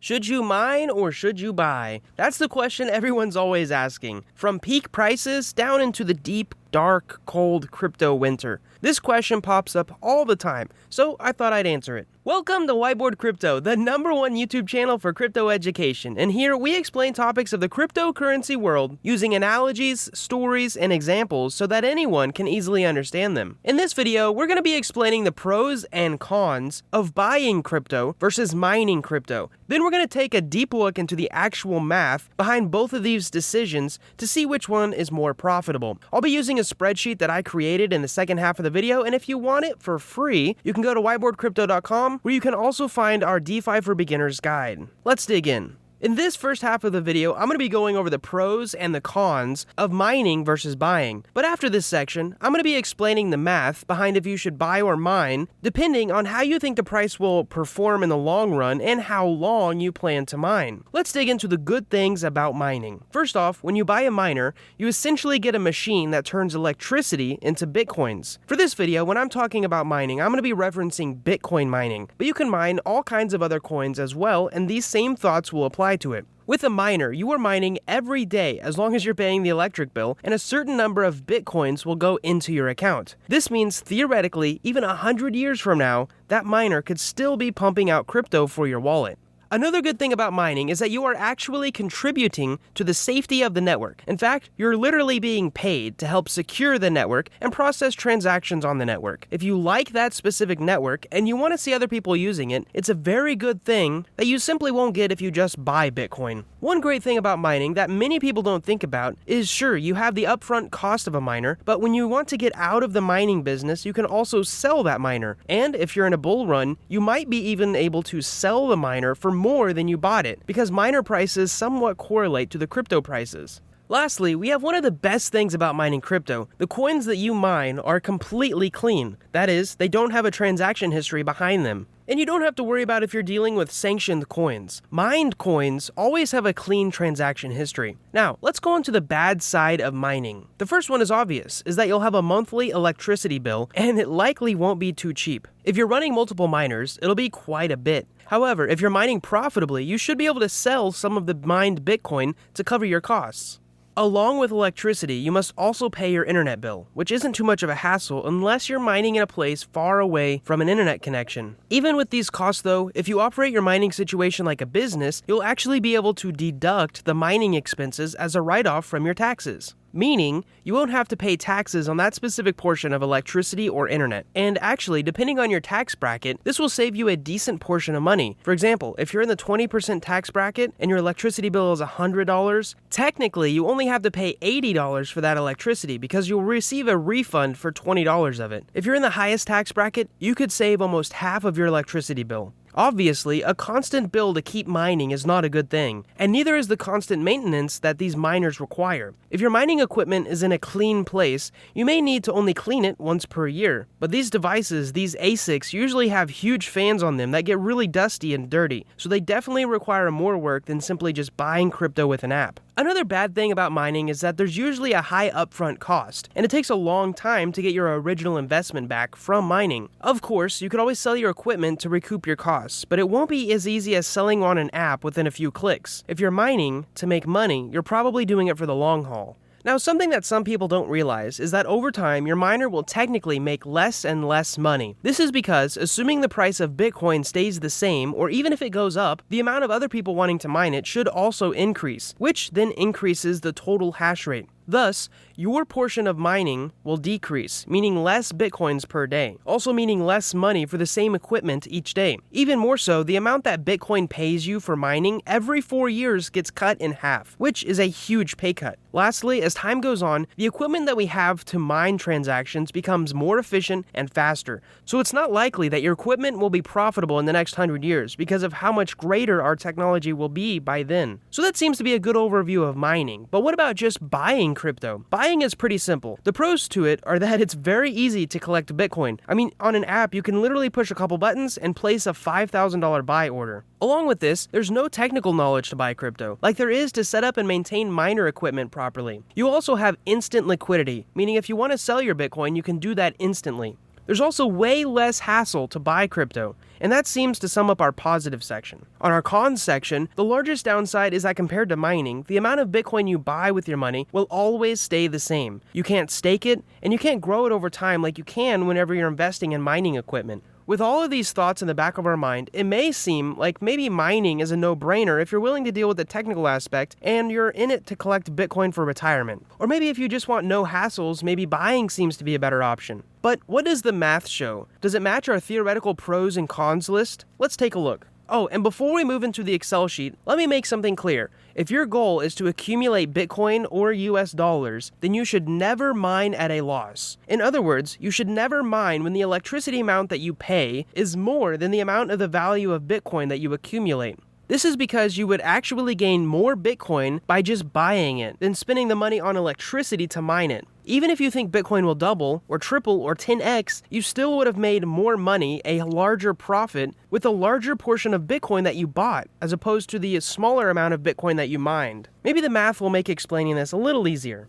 Should you mine or should you buy? That's the question everyone's always asking. From peak prices down into the deep, dark, cold crypto winter. This question pops up all the time, so I thought I'd answer it. Welcome to Whiteboard Crypto, the #1 YouTube channel for crypto education, and here we explain topics of the cryptocurrency world using analogies, stories, and examples so that anyone can easily understand them. In this video, we're going to be explaining the pros and cons of buying crypto versus mining crypto. Then we're going to take a deep look into the actual math behind both of these decisions to see which one is more profitable. I'll be using a spreadsheet that I created in the second half of the video, and if you want it for free, you can go to whiteboardcrypto.com, where you can also find our DeFi for Beginners guide. Let's dig in. In this first half of the video, I'm going to be going over the pros and the cons of mining versus buying. But after this section, I'm going to be explaining the math behind if you should buy or mine, depending on how you think the price will perform in the long run and how long you plan to mine. Let's dig into the good things about mining. First off, when you buy a miner, you essentially get a machine that turns electricity into bitcoins. For this video, when I'm talking about mining, I'm going to be referencing Bitcoin mining, but you can mine all kinds of other coins as well, and these same thoughts will apply to it. With a miner, you are mining every day as long as you're paying the electric bill, and a certain number of bitcoins will go into your account. This means theoretically, even 100 years from now, that miner could still be pumping out crypto for your wallet. Another good thing about mining is that you are actually contributing to the safety of the network. In fact, you're literally being paid to help secure the network and process transactions on the network. If you like that specific network and you want to see other people using it, it's a very good thing that you simply won't get if you just buy Bitcoin. One great thing about mining that many people don't think about is, sure, you have the upfront cost of a miner, but when you want to get out of the mining business, you can also sell that miner. And if you're in a bull run, you might be even able to sell the miner for more than you bought it, because miner prices somewhat correlate to the crypto prices. Lastly, we have one of the best things about mining crypto. The coins that you mine are completely clean. That is, they don't have a transaction history behind them. And you don't have to worry about if you're dealing with sanctioned coins. Mined coins always have a clean transaction history. Now, let's go on to the bad side of mining. The first one is obvious, is that you'll have a monthly electricity bill, and it likely won't be too cheap. If you're running multiple miners, it'll be quite a bit. However, if you're mining profitably, you should be able to sell some of the mined Bitcoin to cover your costs. Along with electricity, you must also pay your internet bill, which isn't too much of a hassle unless you're mining in a place far away from an internet connection. Even with these costs though, if you operate your mining situation like a business, you'll actually be able to deduct the mining expenses as a write-off from your taxes. Meaning, you won't have to pay taxes on that specific portion of electricity or internet. And actually, depending on your tax bracket, this will save you a decent portion of money. For example, if you're in the 20% tax bracket and your electricity bill is $100, technically you only have to pay $80 for that electricity because you'll receive a refund for $20 of it. If you're in the highest tax bracket, you could save almost half of your electricity bill. Obviously, a constant bill to keep mining is not a good thing, and neither is the constant maintenance that these miners require. If your mining equipment is in a clean place, you may need to only clean it once per year. But these devices, these ASICs, usually have huge fans on them that get really dusty and dirty, so they definitely require more work than simply just buying crypto with an app. Another bad thing about mining is that there's usually a high upfront cost, and it takes a long time to get your original investment back from mining. Of course, you could always sell your equipment to recoup your costs, but it won't be as easy as selling on an app within a few clicks. If you're mining to make money, you're probably doing it for the long haul. Now, something that some people don't realize is that over time, your miner will technically make less and less money. This is because, assuming the price of Bitcoin stays the same, or even if it goes up, the amount of other people wanting to mine it should also increase, which then increases the total hash rate. Thus, your portion of mining will decrease, meaning less bitcoins per day, also meaning less money for the same equipment each day. Even more so, the amount that Bitcoin pays you for mining every 4 years gets cut in half, which is a huge pay cut. Lastly, as time goes on, the equipment that we have to mine transactions becomes more efficient and faster, so it's not likely that your equipment will be profitable in the next 100 years because of how much greater our technology will be by then. So that seems to be a good overview of mining, but what about just buying crypto? Buying is pretty simple. The pros to it are that it's very easy to collect Bitcoin. I mean, on an app, you can literally push a couple buttons and place a $5,000 buy order. Along with this, there's no technical knowledge to buy crypto, like there is to set up and maintain miner equipment properly. You also have instant liquidity, meaning if you want to sell your Bitcoin, you can do that instantly. There's also way less hassle to buy crypto, and that seems to sum up our positive section. On our cons section, the largest downside is that compared to mining, the amount of Bitcoin you buy with your money will always stay the same. You can't stake it, and you can't grow it over time like you can whenever you're investing in mining equipment. With all of these thoughts in the back of our mind, it may seem like maybe mining is a no-brainer if you're willing to deal with the technical aspect and you're in it to collect Bitcoin for retirement. Or maybe if you just want no hassles, maybe buying seems to be a better option. But what does the math show? Does it match our theoretical pros and cons list? Let's take a look. Oh, and before we move into the Excel sheet, let me make something clear. If your goal is to accumulate Bitcoin or US dollars, then you should never mine at a loss. In other words, you should never mine when the electricity amount that you pay is more than the amount of the value of Bitcoin that you accumulate. This is because you would actually gain more Bitcoin by just buying it than spending the money on electricity to mine it. Even if you think Bitcoin will double, or triple, or 10x, you still would have made more money, a larger profit, with a larger portion of Bitcoin that you bought, as opposed to the smaller amount of Bitcoin that you mined. Maybe the math will make explaining this a little easier.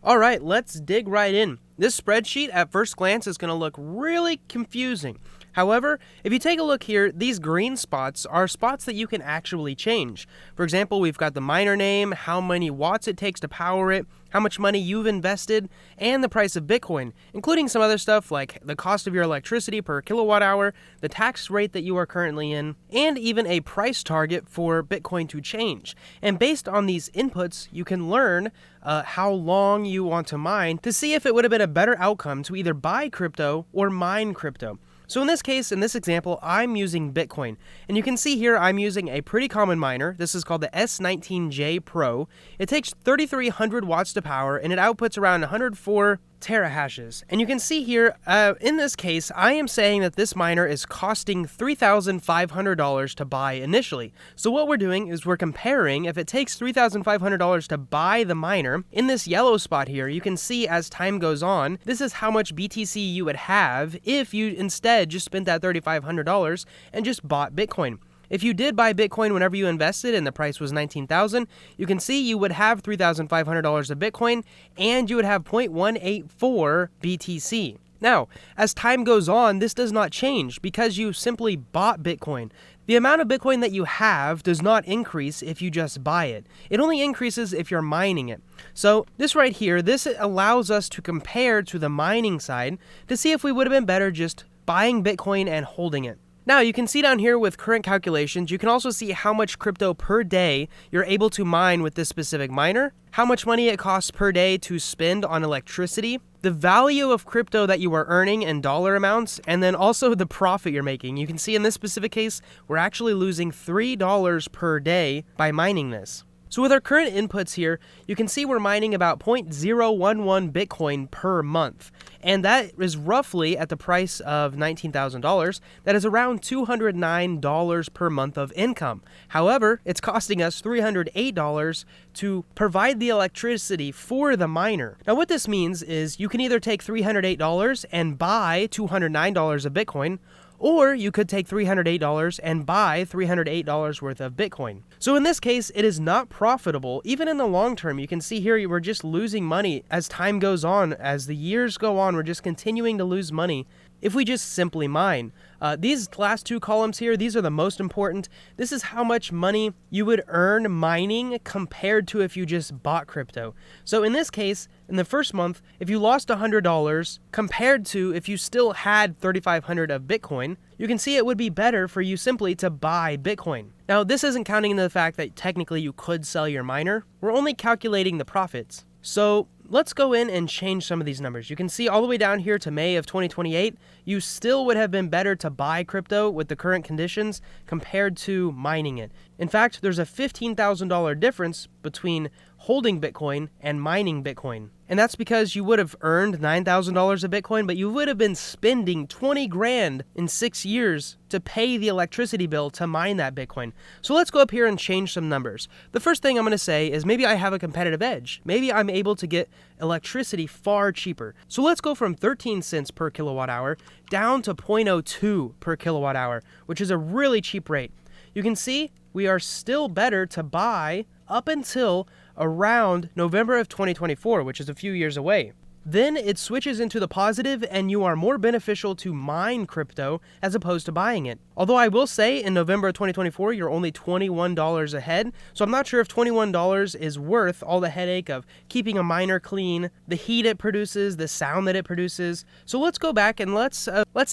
Alright, let's dig right in. This spreadsheet at first glance is going to look really confusing. However, if you take a look here, these green spots are spots that you can actually change. For example, we've got the miner name, how many watts it takes to power it, how much money you've invested, and the price of Bitcoin, including some other stuff like the cost of your electricity per kilowatt hour, the tax rate that you are currently in, and even a price target for Bitcoin to change. And based on these inputs, you can learn how long you want to mine to see if it would have been a better outcome to either buy crypto or mine crypto. So in this case, in this example, I'm using Bitcoin. And you can see here I'm using a pretty common miner. This is called the S19J Pro. It takes 3,300 watts to power and it outputs around 104 terahashes. And you can see here, in this case, I am saying that this miner is costing $3,500 to buy initially. So what we're doing is we're comparing if it takes $3,500 to buy the miner. In this yellow spot here, you can see as time goes on, this is how much BTC you would have if you instead just spent that $3,500 and just bought Bitcoin. If you did buy Bitcoin whenever you invested and the price was $19,000, you can see you would have $3,500 of Bitcoin and you would have 0.184 BTC. Now, as time goes on, this does not change because you simply bought Bitcoin. The amount of Bitcoin that you have does not increase if you just buy it. It only increases if you're mining it. So this right here, this allows us to compare to the mining side to see if we would have been better just buying Bitcoin and holding it. Now, you can see down here with current calculations, you can also see how much crypto per day you're able to mine with this specific miner, how much money it costs per day to spend on electricity, the value of crypto that you are earning in dollar amounts, and then also the profit you're making. You can see in this specific case, we're actually losing $3 per day by mining this. So with our current inputs here, you can see we're mining about 0.011 Bitcoin per month. And that is roughly at the price of $19,000. That is around $209 per month of income. However, it's costing us $308 to provide the electricity for the miner. Now what this means is you can either take $308 and buy $209 of Bitcoin, or you could take $308 and buy $308 worth of Bitcoin. So in this case, it is not profitable. Even in the long term, you can see here we're just losing money as time goes on. As the years go on, we're just continuing to lose money if we just simply mine. These last two columns here, these are the most important. This is how much money you would earn mining compared to if you just bought crypto. So in this case, in the first month, if you lost $100 compared to if you still had $3,500 of Bitcoin, you can see it would be better for you simply to buy Bitcoin. Now, this isn't counting into the fact that technically you could sell your miner. We're only calculating the profits. So let's go in and change some of these numbers. You can see all the way down here to May of 2028, you still would have been better to buy crypto with the current conditions compared to mining it. In fact, there's a $15,000 difference between holding Bitcoin and mining Bitcoin. And that's because you would have earned $9,000 of Bitcoin, but you would have been spending 20 grand in 6 years to pay the electricity bill to mine that Bitcoin. So let's go up here and change some numbers. The first thing I'm going to say is maybe I have a competitive edge. Maybe I'm able to get electricity far cheaper. So let's go from 13 cents per kilowatt hour down to 0.02 per kilowatt hour, which is a really cheap rate. You can see we are still better to buy up until around November of 2024, which is a few years away. then it switches into the positive and you are more beneficial to mine crypto as opposed to buying it. Although I will say in November of 2024, you're only $21 ahead. So I'm not sure if $21 is worth all the headache of keeping a miner clean, the heat it produces, the sound that it produces. So let's go back and let's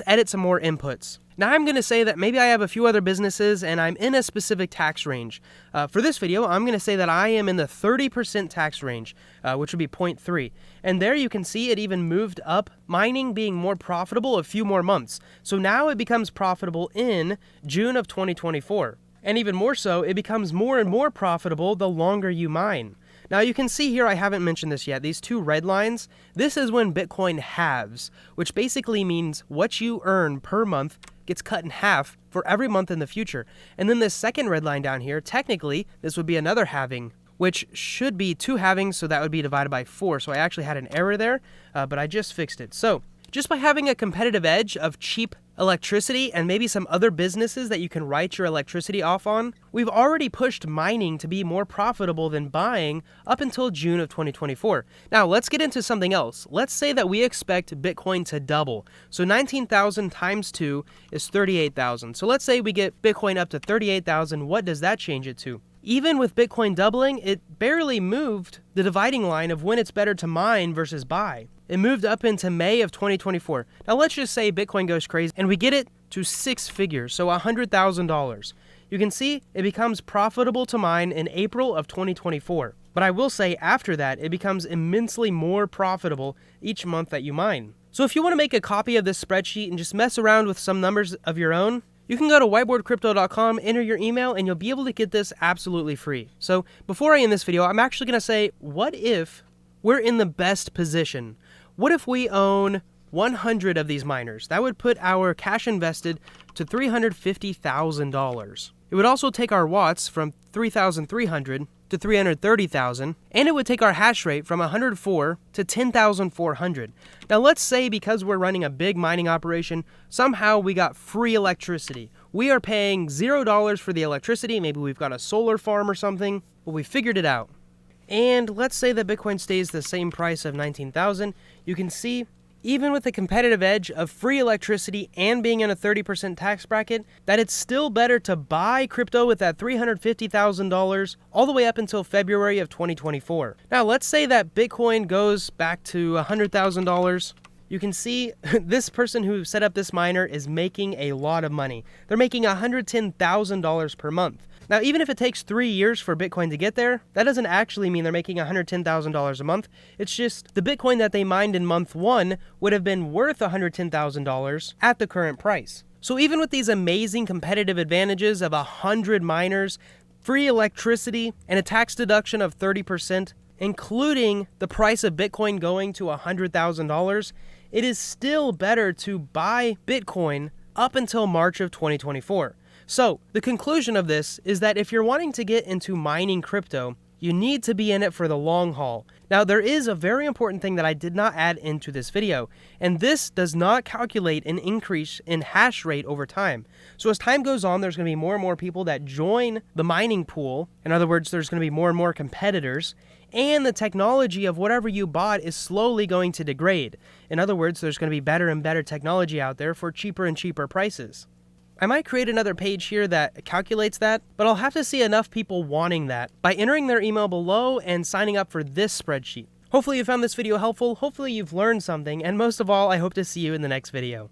edit some more inputs. Now I'm going to say that maybe I have a few other businesses and I'm in a specific tax range. For this video, I'm going to say that I am in the 30% tax range, which would be 0.3. And there you can see it even moved up, mining being more profitable a few more months. So now it becomes profitable in June of 2024. And even more so, it becomes more and more profitable the longer you mine. Now you can see here, I haven't mentioned this yet, these two red lines, this is when Bitcoin halves, which basically means what you earn per month gets cut in half for every month in the future. And then this second red line down here, technically, this would be another halving, which should be 2 halvings, so that would be divided by 4. So I actually had an error there, but I just fixed it. So just by having a competitive edge of cheap electricity and maybe some other businesses that you can write your electricity off on, we've already pushed mining to be more profitable than buying up until June of 2024. Now let's get into something else. Let's say that we expect Bitcoin to double. So 19,000 times 2 is 38,000. So let's say we get Bitcoin up to 38,000. What does that change it to? Even with Bitcoin doubling, it barely moved the dividing line of when it's better to mine versus buy. It moved up into May of 2024. Now let's just say Bitcoin goes crazy and we get it to 6 figures, so $100,000. You can see it becomes profitable to mine in April of 2024. But I will say after that, it becomes immensely more profitable each month that you mine. So if you want to make a copy of this spreadsheet and just mess around with some numbers of your own, you can go to whiteboardcrypto.com, enter your email, and you'll be able to get this absolutely free. So before I end this video, I'm actually going to say, what if we're in the best position? What if we own 100 of these miners? That would put our cash invested to $350,000. It would also take our watts from 3,300 to 330,000, and it would take our hash rate from 104 to 10,400. Now let's say because we're running a big mining operation, somehow we got free electricity. We are paying $0 for the electricity, maybe we've got a solar farm or something, but we figured it out. And let's say that Bitcoin stays the same price of 19,000. You can see, even with the competitive edge of free electricity and being in a 30% tax bracket, that it's still better to buy crypto with that $350,000 all the way up until February of 2024. Now, let's say that Bitcoin goes back to $100,000. You can see this person who set up this miner is making a lot of money. They're making $110,000 per month. Now, even if it takes 3 years for Bitcoin to get there, that doesn't actually mean they're making $110,000 a month. It's just the Bitcoin that they mined in month 1 would have been worth $110,000 at the current price. So even with these amazing competitive advantages of 100 miners, free electricity, and a tax deduction of 30%, including the price of Bitcoin going to $100,000, it is still better to buy Bitcoin up until March of 2024. So the conclusion of this is that if you're wanting to get into mining crypto, you need to be in it for the long haul. Now, there is a very important thing that I did not add into this video, and this does not calculate an increase in hash rate over time. So as time goes on, there's going to be more and more people that join the mining pool. In other words, there's going to be more and more competitors, and the technology of whatever you bought is slowly going to degrade. In other words, there's going to be better and better technology out there for cheaper and cheaper prices. I might create another page here that calculates that, but I'll have to see enough people wanting that by entering their email below and signing up for this spreadsheet. Hopefully you found this video helpful, hopefully you've learned something, and most of all, I hope to see you in the next video.